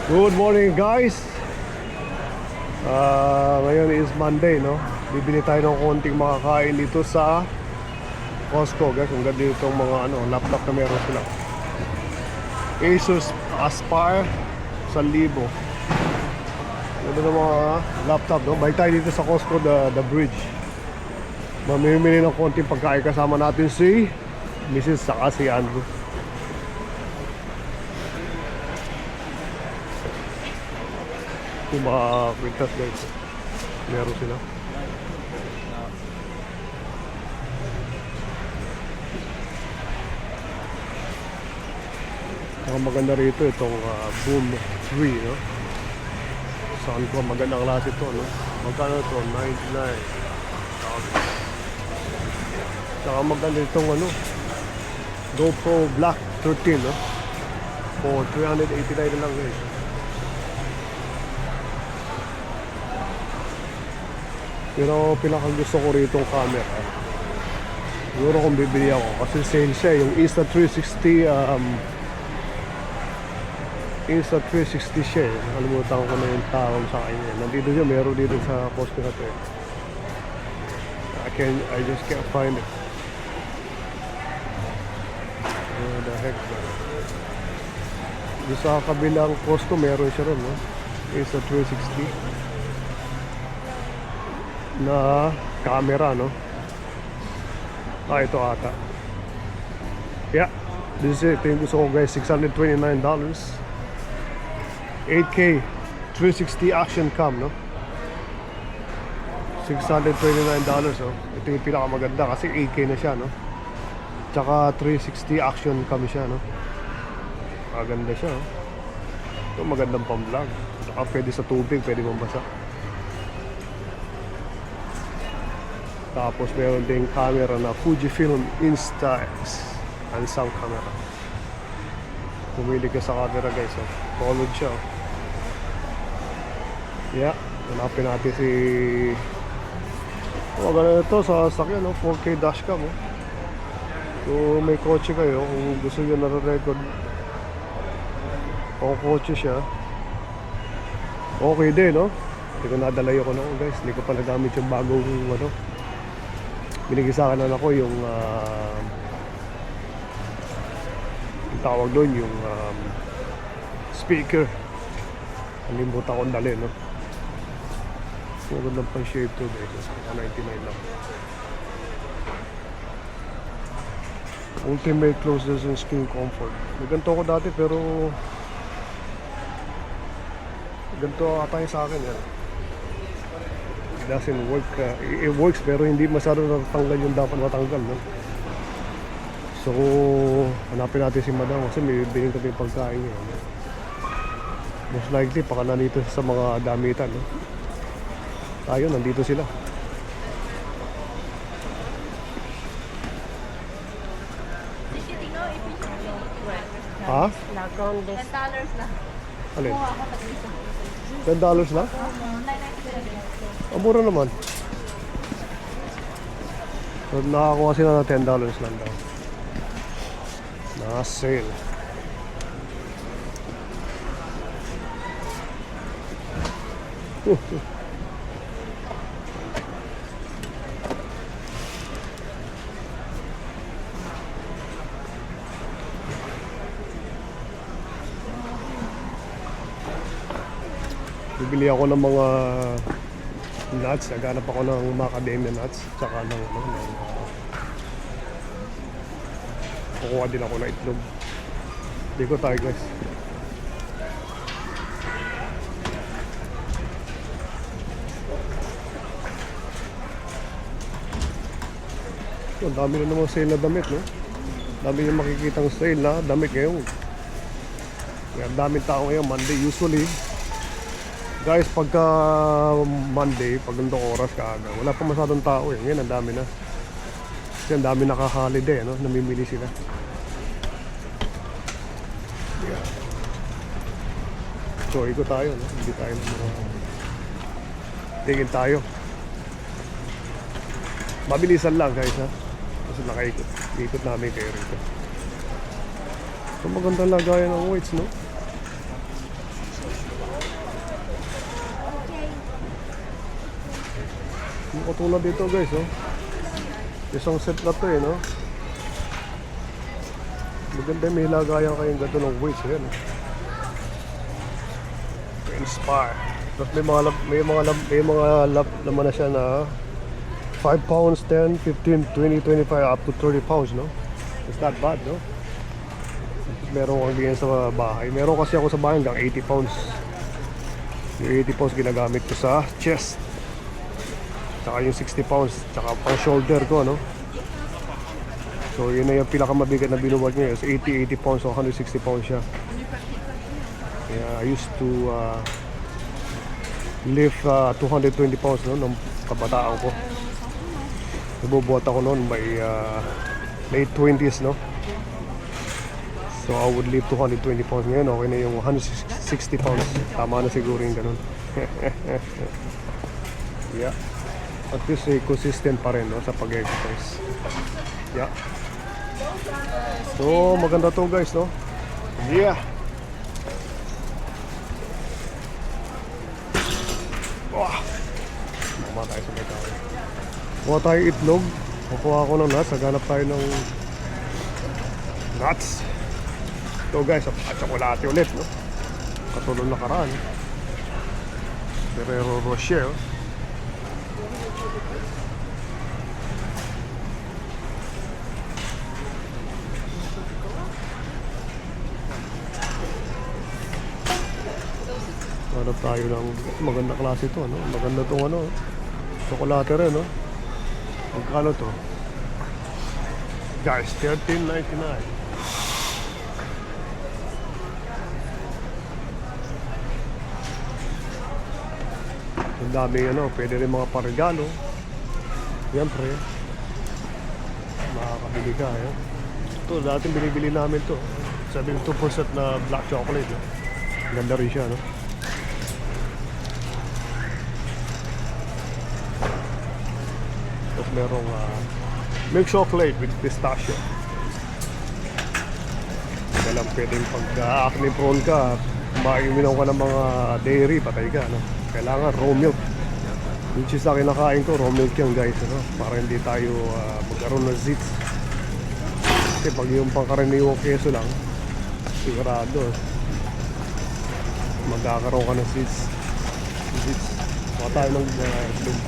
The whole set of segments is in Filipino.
Good morning guys. Ngayon is Monday, no? Bibili tayo ng konting makakain dito sa Costco, guys. Ang ganda itong mga laptop na meron sila. Asus Aspire 1,000. Ganda ng mga laptop, no? Balik tayo dito sa Costco, the bridge. Mamimili ng konting pagkain kasama natin si Mrs. saka si Andrew. Yung mga kwintas guys, meron sila. Ang maganda rito itong Boom 3, no? Saan ko magandang klase ito, no? Magkano ito? $99. Saka maganda itong GoPro Black 13, no? For $389 na lang guys. Pero pinakagusto ko rito ang camera. Siguro kung bibili ako kasi sale siya, yung Insta360 Insta360 siya eh. Nakalimutan ko na yung tawag sa kanya. Nandito siya, meron dito sa Costco na ito eh. I just can't find it. What the heck ba? Dito sa kabilang Costco meron siya ron, no? Insta360 na camera, no? Ito ata. Yeah, this is it. Ito yung gusto ko guys, $629. 8K 360 action cam, no? $629, no? Ito yung pinakamaganda kasi 8K na siya, no? Tsaka 360 action cam siya, no? Maganda siya, no? Ito magandang pang-vlog. Tsaka pwede sa tubig, pwede mambasa. Tapos meron ding camera na Fujifilm Insta-X Hansang camera. Pumili ka sa camera guys, oh. Colored siya, oh. Yeah, hanapin natin si ganun ito sa sakyan, no? 4K dashcam, oh. So may kotse kayo, kung gusto nyo nare-record kung kotse siya, okay din, no? Hindi ko nadala yun guys. Hindi ko pa nagamit yung bagong binigay sa akin ako yung tawag doon yung speaker. Nalimutan akong dalhin, no? Magandang pang shape to guys. $99 lang. Ultimate closeness and skin comfort. May ganito ako dati pero ganito ata yung sa akin yan. It doesn't work. It works pero hindi masyado natatanggal yung dapat matanggal, no? So hanapin natin si madam kasi may bilhin kami pagkain niya, no? Most likely baka nandito sa mga damitan, no? Tayo nandito sila. Ha? $10 na. Alin? $10 lang? Ang mura naman. So, nakakuha sila ng $10 lang daw. Na-sale. Bibili ako ng mga nuts. Naghanap ako ng macadamia nuts. Tsaka kukuha din ako ng itlog. Hindi ko tayo guys. Ang dami na naman sale na damit, no? Dami yung makikitang sale na damit ngayon. Ang daming tao ngayon, Monday usually. Guys, pagka Monday, pag ganitong oras kaaga, wala pa masyadong tao eh. Ngayon, ang dami na. Kasi ang dami nakaka-holiday, no? Namimili sila. Yeah. So, ikot tayo, no? Hindi tayo tingin tayo. Mabilisan lang, guys, ha? Kasi nakaikot. Ikot namin kayo rito. So, magandang lagayan ng weights, no? Yung katulad dito guys, oh. Isang set na to eh, no? Maganda may lagayan kayong ganito ng weights, ayan. Inspire. Tapos may mga laman na siya na 5 pounds, 10, 15, 20, 25, up to 30 pounds, no? It's not bad, no? Meron kang ganyan sa bahay. Meron kasi ako sa bahay hanggang 80 pounds. Yung 80 pounds ginagamit ko sa chest. Tsaka yung 60 pounds, tsaka pang shoulder ko, no? So yun na yung pinakamabigat na binuwag niya. Is 80 pounds, so 160 pounds siya. Kaya I used to lift 220 pounds, no? Nung kabataan ko. Nabubuhat ako noon by late 20s, no? So I would lift 220 pounds. Ngayon okay na yung 160 pounds. Tama na siguro yung ganun. Yeah. At least consistent pa rin, no, sa pag-exercise. Yeah. So maganda to guys, no? Yeah. Wah. Mama tayo sa may tao. Kuha tayo itlog. Kukuha ako ng nuts. Haganap tayo ng nuts. Ito guys, at tsokolate ulit, no? Katulong nakaraan. Ferrero Rocher, oh. Hanap tayo ng maganda klase ito, no? Maganda itong ano, tsokolate rin, no? Magkano to? Guys, $13.99. Ang dami, ano, pwede rin mga paregalo. Siyempre, makakabili ka, eh. Ito, dati binibili namin to. 72% na black chocolate, eh. Ganda rin siya, no? Tapos merong milk chocolate with pistachio. Kaya lang pwedeng pag-acne prone ka, uminom ka ng mga dairy, patay ka, no? Kailangan raw milk. Which is na kinakain ko, raw milk yan guys, no? Para hindi tayo magkaroon ng zits. Kasi pag yung pangkaraniwang keso lang, sigurado magkakaroon ka ng zits. Baka tayo ng itlog.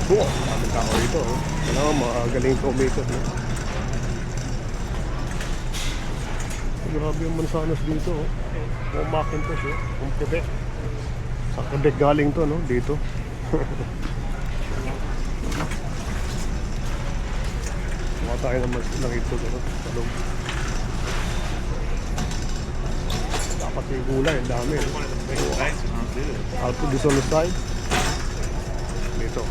Daming tao dito, oh. Kailangan magaling ka umikot, no? Grabe yung mansanas dito, oh. Kung Macintosh, oh. Kung Quebec. Sa Quebec galing to, no? Dito. Mukha tayo ng itlog, ano? Talong. Dapat yung gulay, ang dami, no? I'll put this on the side. Dito.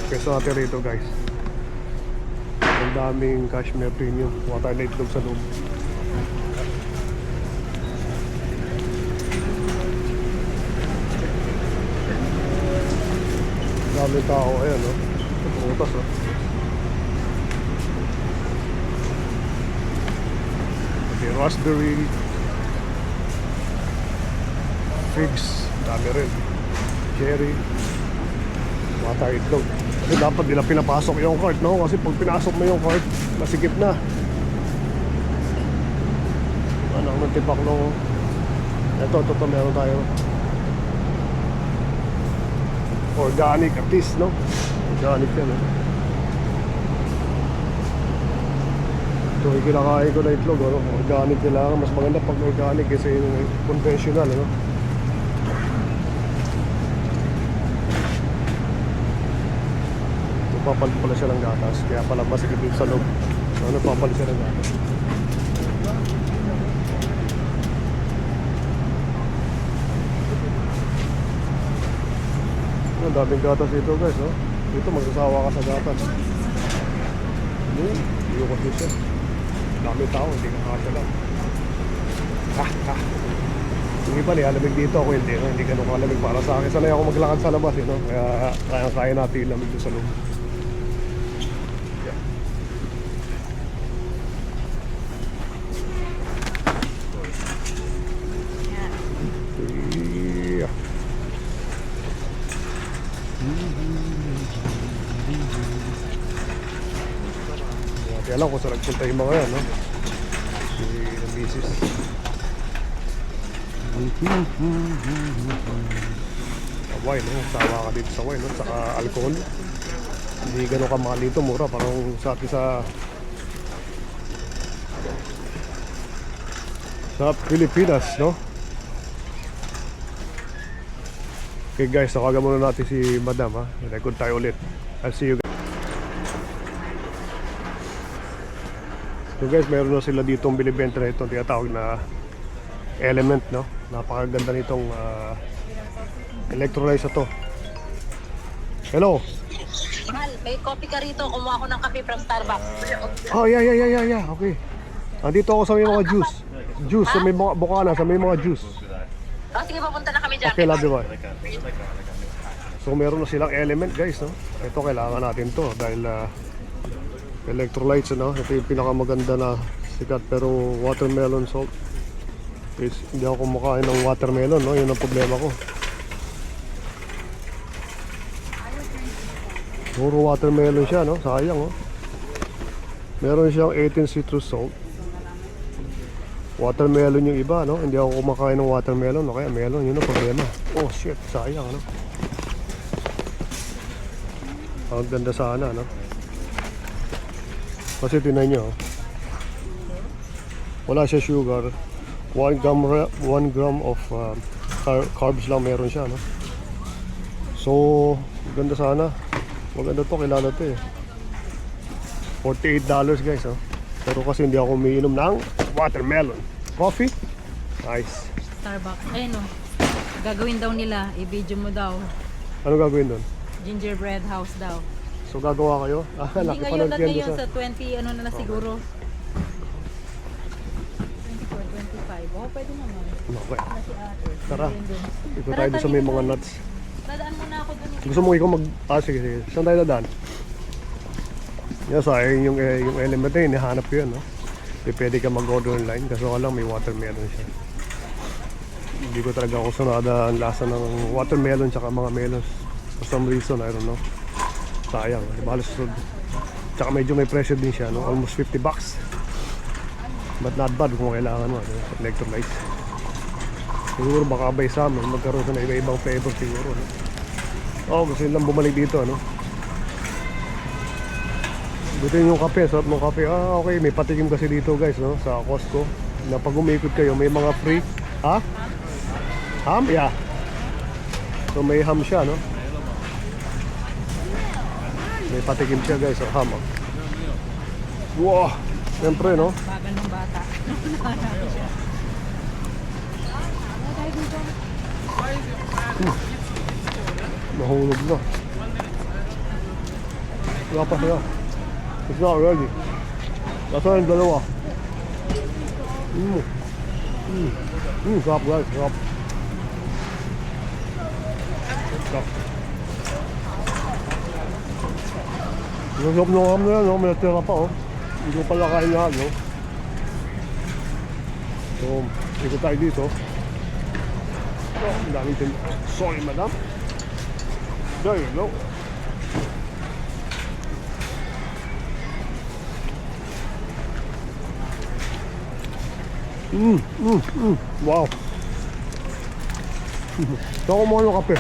Peso natin rito, guys. Ang daming cashmere premium. Mukha tayo na itlog sa loob. Dami tao, ayan, no? Putas, oh. Okay, raspberry, figs, dami rin. Cherry, mga tayo itlog. Kasi dapat nila pinapasok yung cart, no? Kasi pag pinasok mo yung cart, masikip na. Ano, ang tipak no? Ito, meron tayo. Organic at least, no? Organic yan, no? Ito yung kinakain ko na itlog, no? Organic nila. Mas maganda pag organic kasi yung conventional, no? Papalit pala siya ng gatas, kaya pala masikip dito sa loob. So, papalit siya ng gatas. Ang daming gatas dito guys, no? Dito magsasawa ka sa gatas. Hindi ko kasi siya. Daming tao, hindi ka kasya lang. Yung iba nilalamig dito, ako hindi ganun kalamig para sa akin. Sanay ako maglakad sa labas, no? Kaya kaya natin ilamig doon sa loob. Kaya lang kung saan nagpunta yung mga yan, no? Yung misis. Wine, no? Sawa ka dito sa wine, no? Saka alcohol. Hindi gano'n kamahal dito, mura. Parang sa atin sa Pilipinas, no? Okay guys, takagan muna natin si Madam, ha? Record tayo ulit. I'll see you guys. So guys, meron na sila ditong binibenta na itong tinatawag na Element, no? Napakaganda nitong electrolyte na to. Hello. Mahal, may coffee ka rito. Kumuha ko ng kape from Starbucks. Oh, yeah. Okay. Andito ako sa may mga juice. Juice, sa may mga bukana, sa may mga juice. Oh, sige, papunta na kami dyan. Okay, love you, bye. So meron na silang Element, guys, no? Ito kailangan natin to dahil electrolytes, no? Ito yung pinakamaganda na sikat, pero watermelon salt is hindi ako kumakain ng watermelon, no? Yun ang problema ko. Puro watermelon siya, no? Sayang, oh. Meron siyang 18 citrus salt. Watermelon yung iba, no? Hindi ako kumakain ng watermelon, no? Kaya melon, yun ang problema. Oh shit, sayang, no? Ang ganda sana, no? Kasi tinan nyo, wala siya sugar. 1 gram of carbs lang meron siya, no? So, ganda sana. Maganda to, kilala to eh. $48 guys, oh. Pero kasi hindi ako umiinom ng watermelon. Coffee? Nice. Starbucks. Ayun o. Gagawin daw nila. I-video mo daw. Ano gagawin doon? Gingerbread house daw. So gagawa kayo? Hindi Laki ngayon, pala ngayon sa... sa 20 ano na siguro. 24, 25. Oh, pwede naman. Okay. Si ate. Tara. Ayun dun. Ito tayo doon sa may mga nuts. Dadaan muna ako dun. Gusto mo ikaw mag... sige. Saan tayo dadaan? Yan, sayang yung Element na yun. Nahanap ko yan, no? Pwede ka mag-order online. Kaso ka lang may watermelon siya. Hindi ko talaga ako sunada ang lasa ng watermelon tsaka mga melons. For some reason, I don't know. Sayang. Halos tsaka medyo may presyo din siya, no? Almost $50. But not bad kung kailangan mo, no? Electrolytes. Siguro baka by summer magkaroon sa na iba-ibang flavor siguro, no? Oh, gusto nilang bumalik dito, no? Buti yung kape, sarap ng kape. Ah, okay, may patikim kasi dito guys, no? Sa Costco. Na pag umikot kayo, may mga free. Ha? Ham? Yeah. So may ham siya, no? May patikim siya guys, oh, ham. Oh. Wow! Siyempre, no? Bagal ng bata. Nahulog na. Wala pa siya. It's not ready. Nasa yung dalawa. Sarap guys, sarap. Sarap. Yung sarap ng ham na yan, no? May natira pa, oh. Hindi ko pala kain lahat, no? So, ikot tayo dito. Oh, ang daming tin... Sorry, madam. There you go. Wow. Ito ako muna ng kape.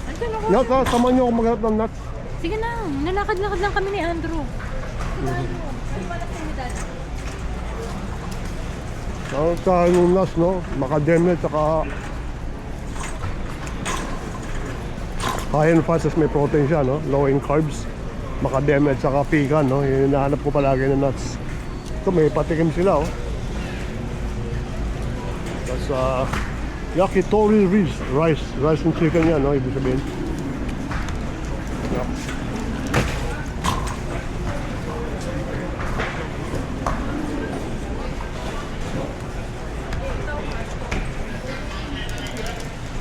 Andiyan ako. Nat, tama niyo ako maghanap ng nuts. Sige na. Nalakad-lakad lang kami ni Andrew. Sa yung nuts, no? Macadamia, tsaka high in fats, may protein siya, no? Low in carbs. Macadamia, tsaka pecan, no? Yung hinahanap ko palagi ng nuts. Ito, may patikim sila, oh. Tapos, yakitori rice and chicken yan, no? Ibig sabihin. Yeah.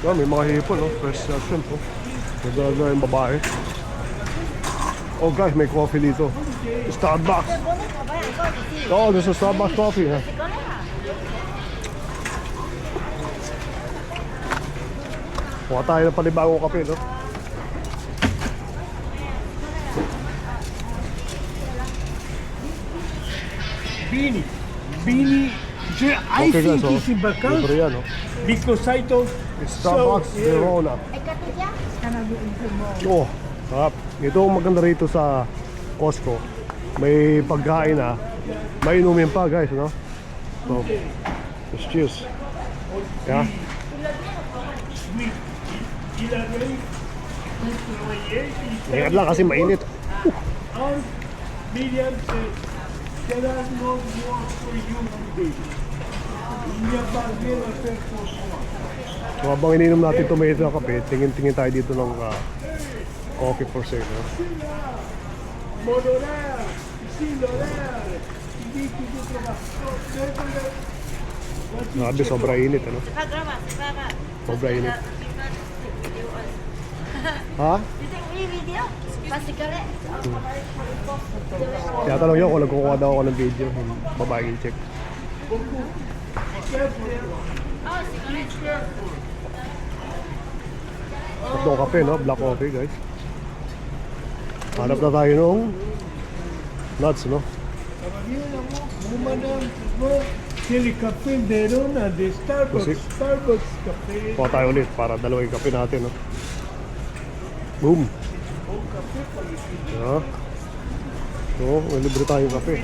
Yeah, may mga hipon, no? Fresh shrimp, oh. Nagdala yung babae. Oh guys, may coffee dito. Starbucks. Oh, this is Starbucks coffee, ha? Kuha tayo ng panibagong kape, no? Bini. Bini. I Okay guys, think it's in libre Bacal yan, because I don't. Starbucks So, yeah. Verona. Oh, sarap. Ito ang maganda rito sa Costco. May pagkain na, may inumin pa guys, no? So, let's cheers. Yeah. Ingat lang kasi mainit. Our Miriam said, there are no more for you today. So habang ininom natin tomato na kape, tingin-tingin tayo dito ng coffee for sale. No? Modorar, Grabe, sobra init, ano? Sobra init. Ha? Kaya tanong yun kung nagkukuha daw ako ng video, yung babaeng check. Tatlong kape, no? Black coffee, guys. Hanap na tayo nung nuts, no? Chili cafe Verona de Kasi- Starbucks cafe. Kuha tayo ulit para dalawa yung kape natin, no? Boom! Yeah. So, may libre tayong kape.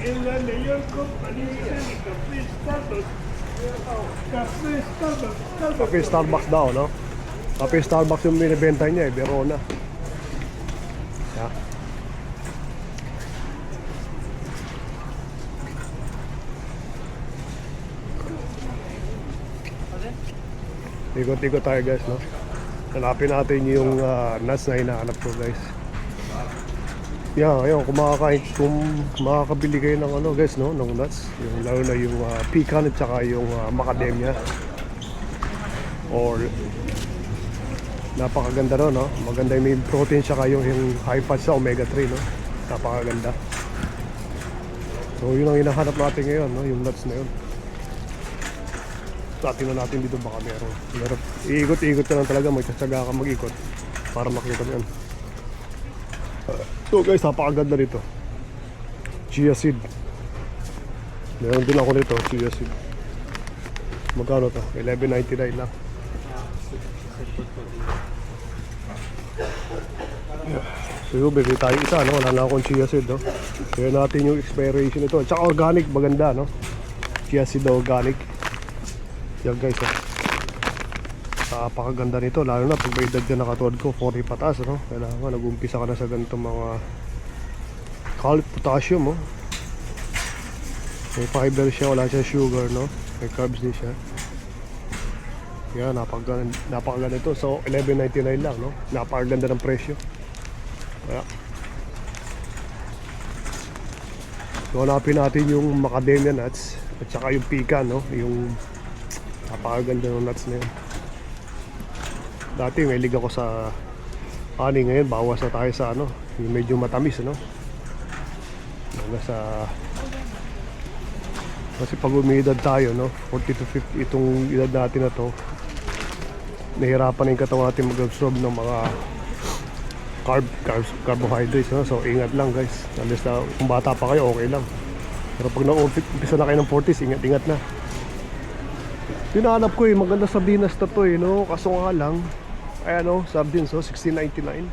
En la mayor compañía de café Starbucks. Café Starbucks. Kape Starbucks daw, no? Kape Starbucks yung binibenta niya, Verona. Yeah. Ikot-ikot tayo guys, no? Hanapin natin yung nuts na hinahanap ko guys. Yeah, ayun, kung makakabili kayo ng ano guys, no? Ng nuts. Yung, lalo na yung pecan at saka yung macadamia. Or napakaganda ron, no? Maganda yung may protein saka yung high fat sa omega 3, no? Napakaganda. So yun ang hinahanap natin ngayon, no? Yung nuts na yun. Tingnan natin dito baka meron. Iikot-ikot ka lang talaga, magtsatsaga ka mag-ikot para makita mo yan. So guys, napakaganda nito. Chia seed. Meron din ako nito, chia seed. Magkano to? $11.99 lang. So yun, bigay tayo isa, no? Wala na akong chia seed, no? Kaya natin yung expiration nito. Tsaka organic, maganda, no? Chia seed organic. Yan guys, napakaganda nito, lalo na pag may edad dyan na katulad ko, 40 pataas, no? Kailangan nag-umpisa ka na sa ganitong mga potassium, oh. May fiber siya, wala siya sugar, no? May carbs din siya. Yan, napakaganda ito. So, $11.99 lang, no? Napakaganda ng presyo. Kaya so, hanapin natin yung macadamia nuts at saka yung pecan, no? Yung napakaganda ng nuts na yun. Dati may liga ko sa honey, ngayon bawas na tayo sa ano, yung medyo matamis, no? Nasa kasi pag umidad tayo, no, 40 to 50 itong edad natin na to, nahirapan na yung katawan natin mag-absorb ng mga carbohydrates, no? So ingat lang guys, unless na kung bata pa kayo okay lang, pero pag na-umpisa na kayo ng 40s, ingat na. Hinahanap ko maganda sardinas na to, no? Kaso nga lang, ay ano, sardines, so $16.99.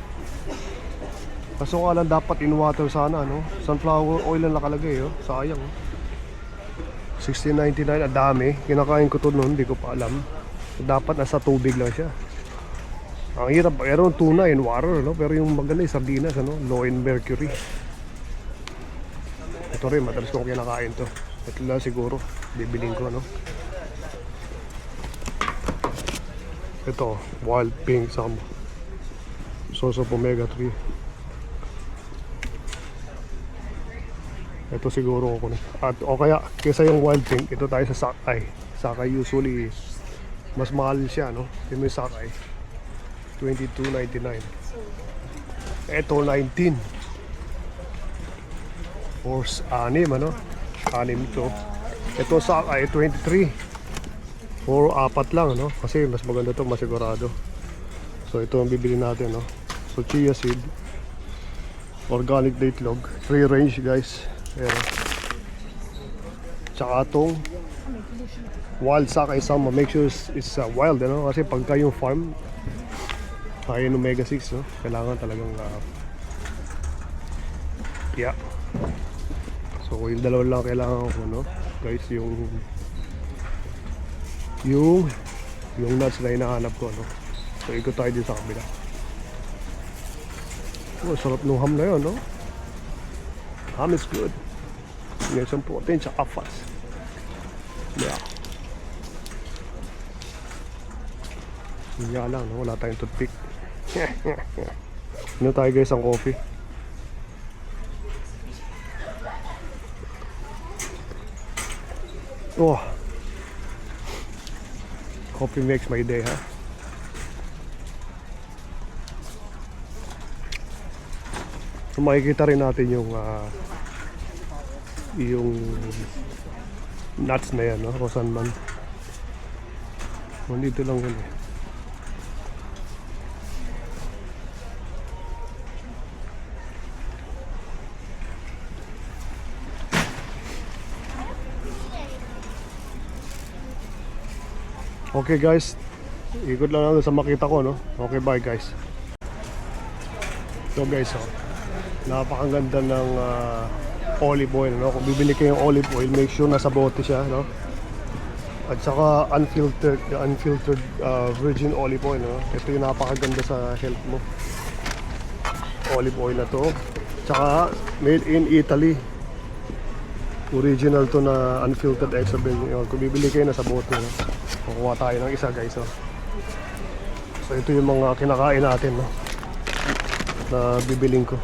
Kaso nga lang dapat in water sana, no? Sunflower oil lang nakalagay, oh. Sayang, oh. $16.99, ang dami. Kinakain ko to noon, hindi ko pa alam. Dapat nasa tubig lang siya. Ang hirap, meron tuna in water, no? Pero yung maganda yung sardinas, ano? Low in mercury. Ito rin, madalas ko kinakain to. Ito lang siguro, bibiling ko, no? Ito, wild pink some source of omega 3. Ito siguro ako na. At o kaya kaysa yung wild pink, ito tayo sa Sakay. Sakay usually mas mahal siya, no? Yung Sakay $22.99. Ito 19. Or 6, ano? 6 ito. Ito Sakay 23. Or 4 lang, no? Kasi mas maganda to, masigurado. So ito ang bibili natin, no? So chia seed, organic date log, free range guys. Ayan. Tsaka itong wild Sakay Sama. Make sure it's wild, ano? Kasi pagka yung farm, kaya ng Omega 6, no? Kailangan talagang yeah. So yung dalawa lang kailangan ko, no? Guys, yung nuts na hinahanap ko, no? So ikot tayo din sa kabila. Oh, sarap nung ham na yun, no? Ham is good. May isang protein tsaka fats. Yeah. Yun nga lang, no? Wala tayong toothpick. Ano tayo guys ang coffee? Oh, coffee makes my day, ha? So makikita rin natin yung nuts na yan, no? Kung saan man. Nandito lang yun, eh. Okay guys, ikot lang natin sa makita ko, no? Okay, bye guys. So guys, oh, napakaganda ng olive oil, no? Kung bibili kayo ng olive oil, make sure nasa bote siya, no? At saka unfiltered virgin olive oil, no? Ito yung napakaganda sa health mo. Olive oil na to. Tsaka made in Italy. Original to na unfiltered extra virgin oil. Kung bibili kayo nasa bote, no? Kukuha tayo ng isa guys, oh. So ito yung mga kinakain natin, no? Na bibiling ko.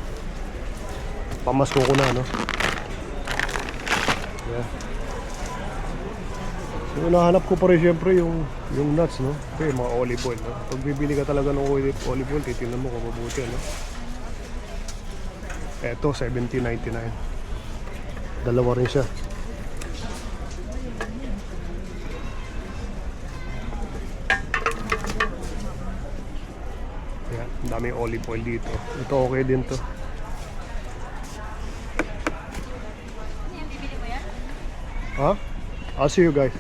Pamasko ko na, no? Yeah. So nahanap ko pa rin syempre yung nuts, no? Okay, mga olive oil, no? Pag bibili ka talaga ng olive oil, titingnan mo kung mabuti, no? Eto, $17.99. Dalawa rin siya. Yan, daming olive oil dito. Ito okay din to. Ha? I'll see you guys.